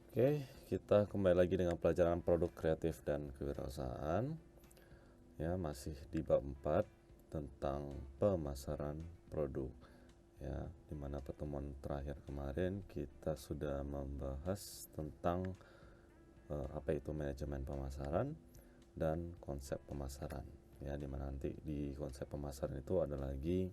Oke, kita kembali lagi dengan pelajaran produk kreatif dan kewirausahaan. Ya, masih di bab 4 tentang pemasaran produk. Ya, dimana pertemuan terakhir kemarin kita sudah membahas tentang apa itu manajemen pemasaran dan konsep pemasaran. Ya, dimana nanti di konsep pemasaran itu ada lagi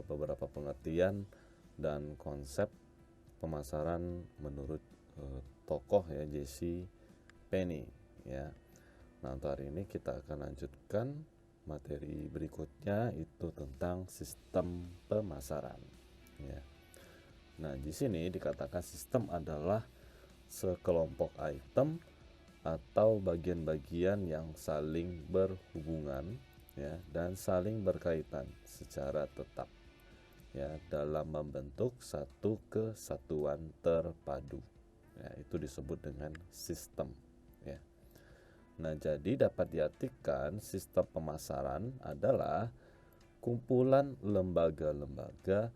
beberapa pengertian dan konsep pemasaran menurut tokoh ya Jesse Penny ya. Nah, untuk hari ini kita akan lanjutkan materi berikutnya, itu tentang sistem pemasaran ya. Nah, di sini dikatakan sistem adalah sekelompok item atau bagian-bagian yang saling berhubungan ya dan saling berkaitan secara tetap ya dalam membentuk satu kesatuan terpadu. Ya, itu disebut dengan sistem ya. Nah, jadi dapat diartikan sistem pemasaran adalah kumpulan lembaga-lembaga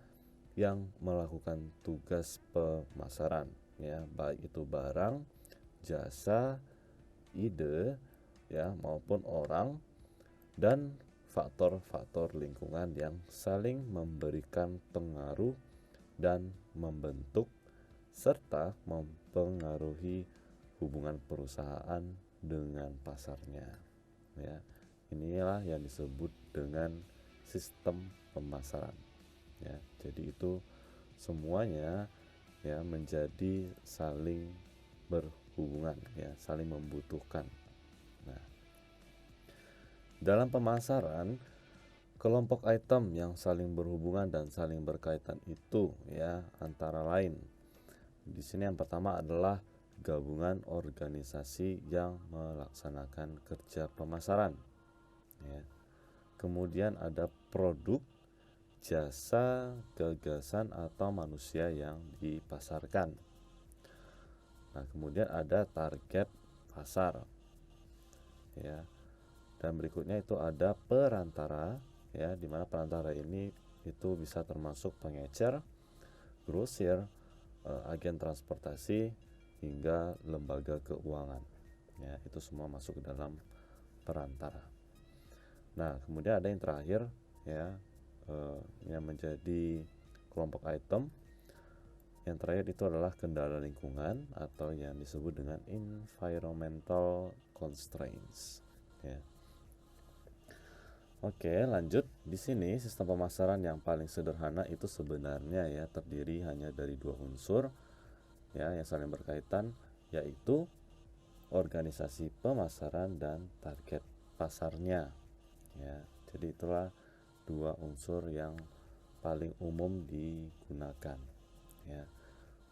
yang melakukan tugas pemasaran ya, baik itu barang, jasa, ide ya maupun orang, dan faktor-faktor lingkungan yang saling memberikan pengaruh dan membentuk serta mempengaruhi hubungan perusahaan dengan pasarnya ya. Inilah yang disebut dengan sistem pemasaran ya. Jadi itu semuanya ya menjadi saling berhubungan ya, saling membutuhkan. Nah, dalam pemasaran, kelompok item yang saling berhubungan dan saling berkaitan itu ya antara lain. Di sini yang pertama adalah gabungan organisasi yang melaksanakan kerja pemasaran ya. Kemudian ada produk, jasa, gagasan atau manusia yang dipasarkan. Nah, kemudian ada target pasar ya. Dan berikutnya itu ada perantara ya, di mana perantara ini itu bisa termasuk pengecer, grosir, agen transportasi hingga lembaga keuangan ya, itu semua masuk ke dalam perantara. Nah, kemudian ada yang terakhir ya, yang menjadi kelompok item yang terakhir itu adalah kendala lingkungan atau yang disebut dengan environmental constraints ya. Oke, lanjut. Di sini sistem pemasaran yang paling sederhana itu sebenarnya ya terdiri hanya dari dua unsur ya yang saling berkaitan, yaitu organisasi pemasaran dan target pasarnya ya. Jadi itulah dua unsur yang paling umum digunakan ya.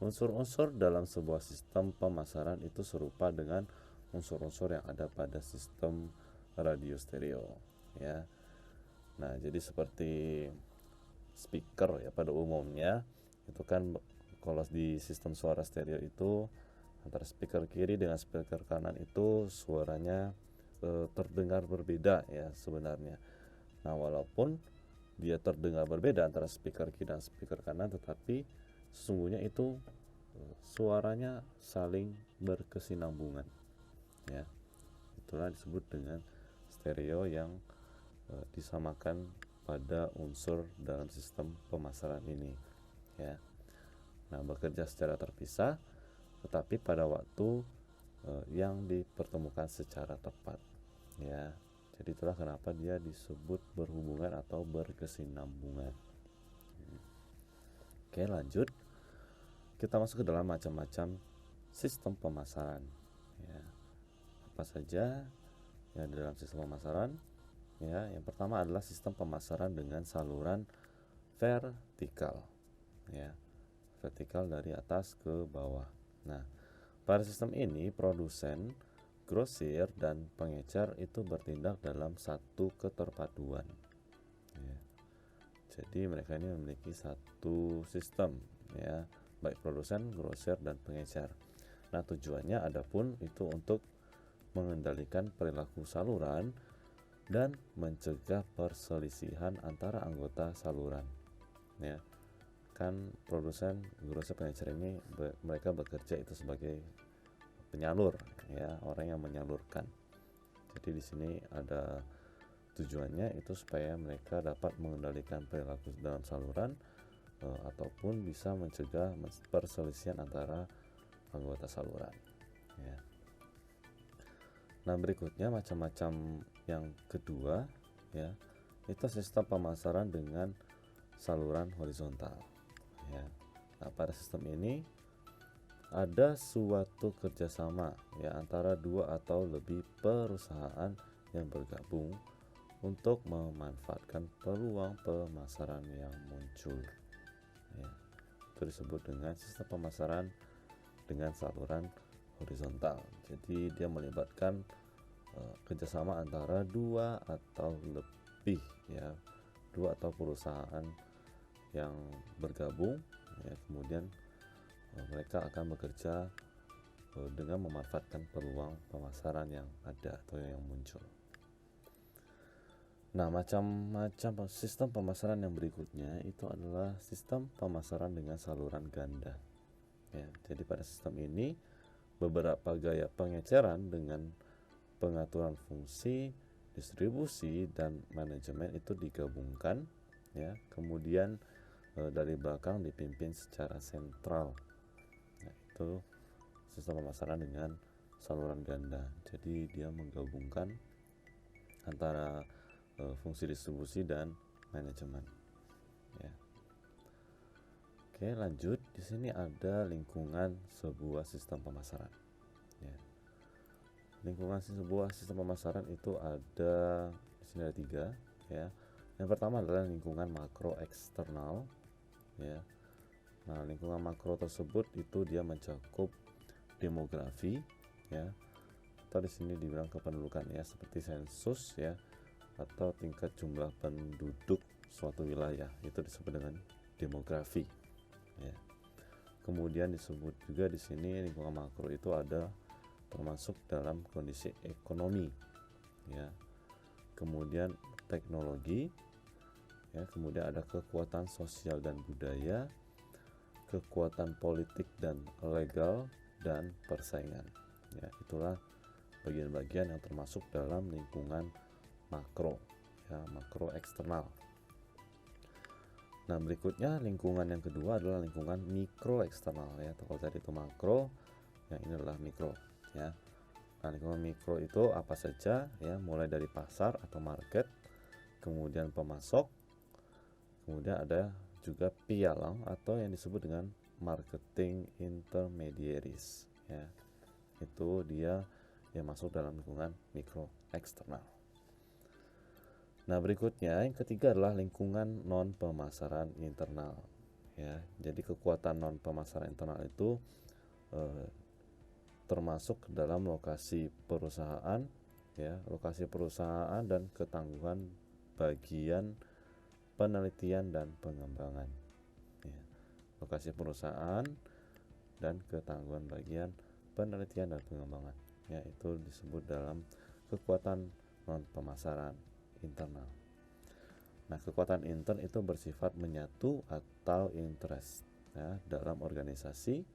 Unsur-unsur dalam sebuah sistem pemasaran itu serupa dengan unsur-unsur yang ada pada sistem radio stereo ya. Nah, jadi seperti speaker ya pada umumnya itu kan, kalau di sistem suara stereo itu antara speaker kiri dengan speaker kanan itu suaranya terdengar berbeda ya sebenarnya. Nah, walaupun dia terdengar berbeda antara speaker kiri dan speaker kanan, tetapi sesungguhnya itu suaranya saling berkesinambungan ya. Itulah disebut dengan stereo yang disamakan pada unsur dalam sistem pemasaran ini ya. Nah, bekerja secara terpisah tetapi pada waktu yang dipertemukan secara tepat ya. Jadi itulah kenapa dia disebut berhubungan atau berkesinambungan. Oke, lanjut. Kita masuk ke dalam macam-macam sistem pemasaran ya. Apa saja yang dalam sistem pemasaran ya? Yang pertama adalah sistem pemasaran dengan saluran vertikal ya, vertikal dari atas ke bawah. Nah, pada sistem ini produsen, grosir, dan pengecer itu bertindak dalam satu keterpaduan ya. Jadi mereka ini memiliki satu sistem ya, baik produsen, grosir, dan pengecer. Nah, tujuannya adapun itu untuk mengendalikan perilaku saluran dan mencegah perselisihan antara anggota saluran ya. kan produsen grocer pengecer ini mereka bekerja itu sebagai penyalur, ya, orang yang menyalurkan. Jadi di sini ada tujuannya itu supaya mereka dapat mengendalikan perilaku dalam saluran, ataupun bisa mencegah perselisihan antara anggota saluran, ya. Nah, berikutnya macam-macam yang kedua, ya, itu sistem pemasaran dengan saluran horizontal, ya. Nah, pada sistem ini ada suatu kerjasama, ya, antara dua atau lebih perusahaan yang bergabung untuk memanfaatkan peluang pemasaran yang muncul, ya. Itu disebut dengan sistem pemasaran dengan saluran horizontal. Jadi dia melibatkan kerjasama antara dua atau lebih, ya, dua atau perusahaan yang bergabung, ya, kemudian mereka akan bekerja dengan memanfaatkan peluang pemasaran yang ada atau yang muncul. Nah, macam-macam sistem pemasaran yang berikutnya itu adalah sistem pemasaran dengan saluran ganda, ya. Jadi pada sistem ini beberapa gaya pengeceran dengan pengaturan fungsi, distribusi, dan manajemen itu digabungkan, ya. Kemudian dari belakang dipimpin secara sentral. Nah, itu sistem pemasaran dengan saluran ganda. Jadi dia menggabungkan antara fungsi distribusi dan manajemen, ya. Oke, lanjut. Di sini ada lingkungan sebuah sistem pemasaran, ya. Lingkungan sebuah sistem pemasaran itu ada di sini ada 3, ya. Yang pertama adalah lingkungan makro eksternal, ya. Nah, lingkungan makro tersebut itu dia mencakup demografi, ya, atau di sini dibilang kependudukan, ya, seperti sensus, ya, atau tingkat jumlah penduduk suatu wilayah, itu disebut dengan demografi, ya. Kemudian disebut juga di sini lingkungan makro itu ada termasuk dalam kondisi ekonomi, ya. Kemudian teknologi, ya, kemudian ada kekuatan sosial dan budaya, kekuatan politik dan legal, dan persaingan, ya. Itulah bagian-bagian yang termasuk dalam lingkungan makro, ya, makro eksternal. Nah, berikutnya lingkungan yang kedua adalah lingkungan mikro eksternal, ya. Kalau tadi itu makro, yang ini adalah mikro, ya. Nah, lingkungan mikro itu apa saja, ya, mulai dari pasar atau market, kemudian pemasok, kemudian ada juga pialang atau yang disebut dengan marketing intermediaries, ya. Itu dia yang masuk dalam lingkungan mikro eksternal. Nah, berikutnya yang ketiga adalah lingkungan non pemasaran internal, ya. Jadi kekuatan non pemasaran internal itu termasuk dalam lokasi perusahaan, ya, lokasi perusahaan dan ketangguhan bagian penelitian dan pengembangan, ya. Lokasi perusahaan dan ketangguhan bagian penelitian dan pengembangan, ya, itu disebut dalam kekuatan non pemasaran internal. Nah, kekuatan intern itu bersifat menyatu atau interest, ya, dalam organisasi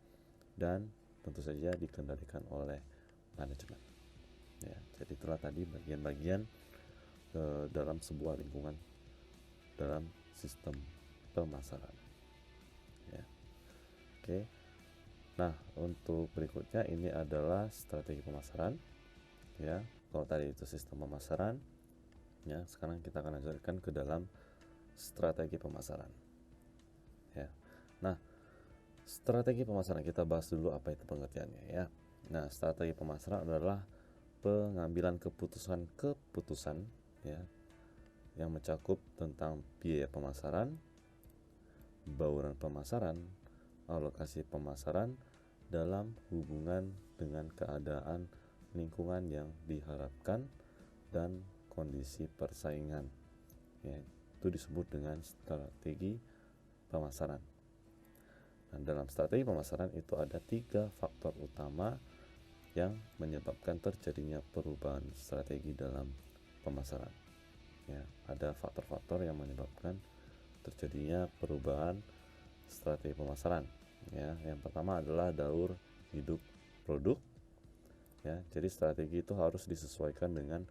dan tentu saja dikendalikan oleh manajemen, ya. Jadi itulah tadi bagian-bagian dalam sebuah lingkungan dalam sistem pemasaran, ya. Oke. Nah, untuk berikutnya ini adalah strategi pemasaran, ya. Kalau tadi itu sistem pemasaran, ya, sekarang kita akan lanjutkan ke dalam strategi pemasaran, ya. Nah, strategi pemasaran kita bahas dulu apa itu pengertiannya, ya. Nah, strategi pemasaran adalah pengambilan keputusan, ya, yang mencakup tentang biaya pemasaran, bauran pemasaran, alokasi pemasaran dalam hubungan dengan keadaan lingkungan yang diharapkan dan kondisi persaingan, ya. Itu disebut dengan strategi pemasaran. Dan dalam strategi pemasaran itu ada 3 faktor utama yang menyebabkan terjadinya perubahan strategi dalam pemasaran, ya. Ada faktor-faktor yang menyebabkan terjadinya perubahan strategi pemasaran. Ya, yang pertama adalah daur hidup produk. Ya, jadi strategi itu harus disesuaikan dengan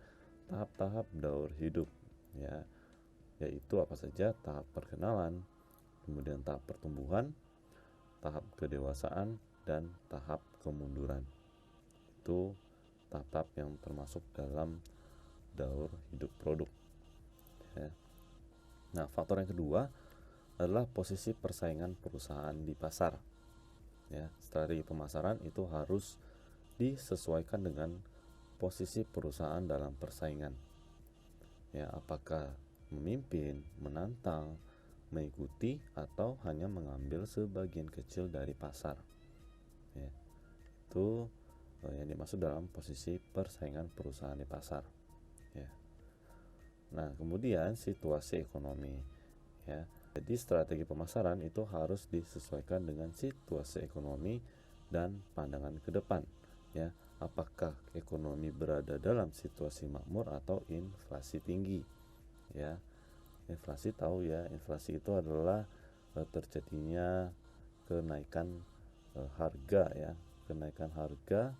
tahap-tahap daur hidup, ya, yaitu apa saja: tahap perkenalan, kemudian tahap pertumbuhan, tahap kedewasaan, dan tahap kemunduran. Itu tahap-tahap yang termasuk dalam daur hidup produk, ya. Nah, faktor yang kedua adalah posisi persaingan perusahaan di pasar. Ya, strategi pemasaran itu harus disesuaikan dengan posisi perusahaan dalam persaingan. Ya, apakah memimpin, menantang, mengikuti, atau hanya mengambil sebagian kecil dari pasar. Ya, itu yang dimaksud dalam posisi persaingan perusahaan di pasar. Ya. Nah, kemudian situasi ekonomi. Ya, jadi strategi pemasaran itu harus disesuaikan dengan situasi ekonomi dan pandangan ke depan. Ya, apakah ekonomi berada dalam situasi makmur atau inflasi tinggi? Ya, inflasi tahu ya, inflasi itu adalah terjadinya kenaikan harga, ya, kenaikan harga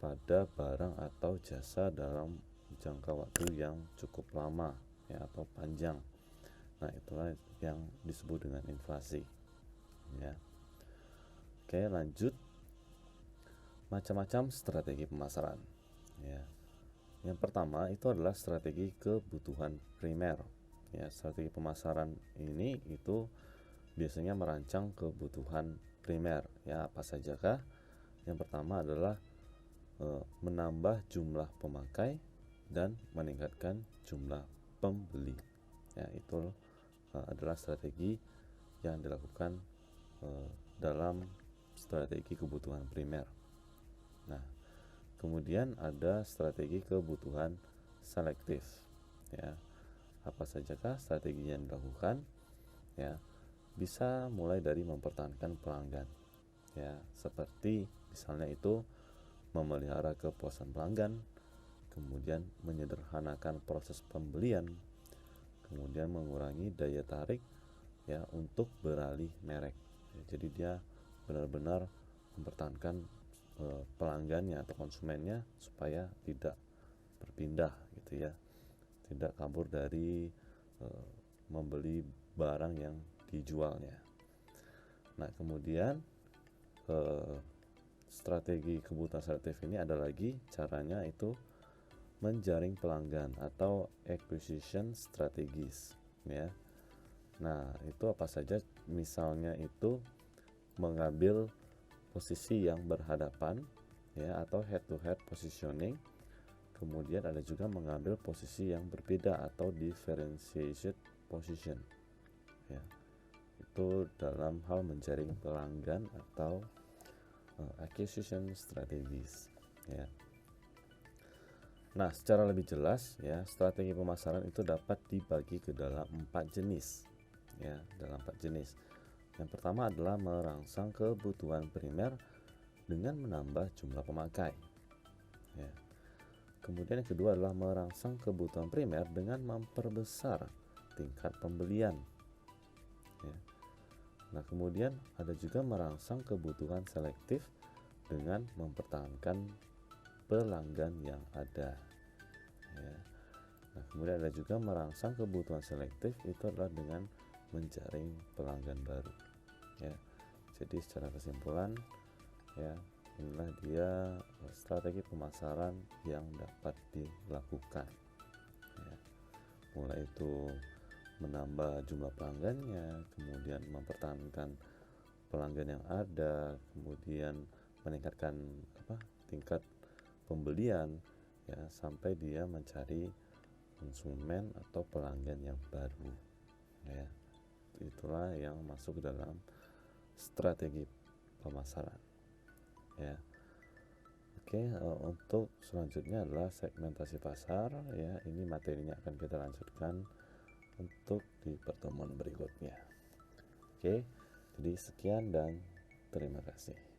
pada barang atau jasa dalam jangka waktu yang cukup lama, ya, atau panjang. Nah, itulah yang disebut dengan inflasi, ya. Oke, lanjut. Macam-macam strategi pemasaran, ya. Yang pertama itu adalah strategi kebutuhan primer. Ya, strategi pemasaran ini itu biasanya merancang kebutuhan primer. Ya, apa sajakah? Yang pertama adalah menambah jumlah pemakai dan meningkatkan jumlah pembeli. Ya, itu adalah strategi yang dilakukan dalam strategi kebutuhan primer. Nah, kemudian ada strategi kebutuhan selektif. Ya, apa sajakah strategi yang dilakukan? Ya, bisa mulai dari mempertahankan pelanggan. Ya, seperti misalnya itu memelihara kepuasan pelanggan, kemudian menyederhanakan proses pembelian, kemudian mengurangi daya tarik, ya, untuk beralih merek. Ya, jadi dia benar-benar mempertahankan pelanggannya atau konsumennya supaya tidak berpindah, gitu ya, tidak kabur dari membeli barang yang dijualnya. Nah, kemudian strategi kebutuhan selektif ini ada lagi caranya, itu menjaring pelanggan atau acquisition strategies, ya. Nah, itu apa saja? Misalnya itu mengambil posisi yang berhadapan, ya, atau head to head positioning. Kemudian ada juga mengambil posisi yang berbeda atau differentiated position, ya. Itu dalam hal menjaring pelanggan atau acquisition strategies, ya. Nah, secara lebih jelas, ya, strategi pemasaran itu dapat dibagi ke dalam 4 jenis, ya, dalam 4 jenis. Yang pertama adalah merangsang kebutuhan primer dengan menambah jumlah pemakai, ya. Kemudian yang kedua adalah merangsang kebutuhan primer dengan memperbesar tingkat pembelian, ya. Nah, kemudian ada juga merangsang kebutuhan selektif dengan mempertahankan pelanggan yang ada, ya. Nah, kemudian ada juga merangsang kebutuhan selektif itu adalah dengan menjaring pelanggan baru, ya. Jadi secara kesimpulan, ya, inilah dia strategi pemasaran yang dapat dilakukan, ya. Mulai itu menambah jumlah pelanggannya, kemudian mempertahankan pelanggan yang ada, kemudian meningkatkan tingkat pembelian, ya, sampai dia mencari konsumen atau pelanggan yang baru, ya. Itulah yang masuk dalam strategi pemasaran, ya. Oke, untuk selanjutnya adalah segmentasi pasar, ya. Ini materinya akan kita lanjutkan untuk di pertemuan berikutnya. Oke, jadi sekian dan terima kasih.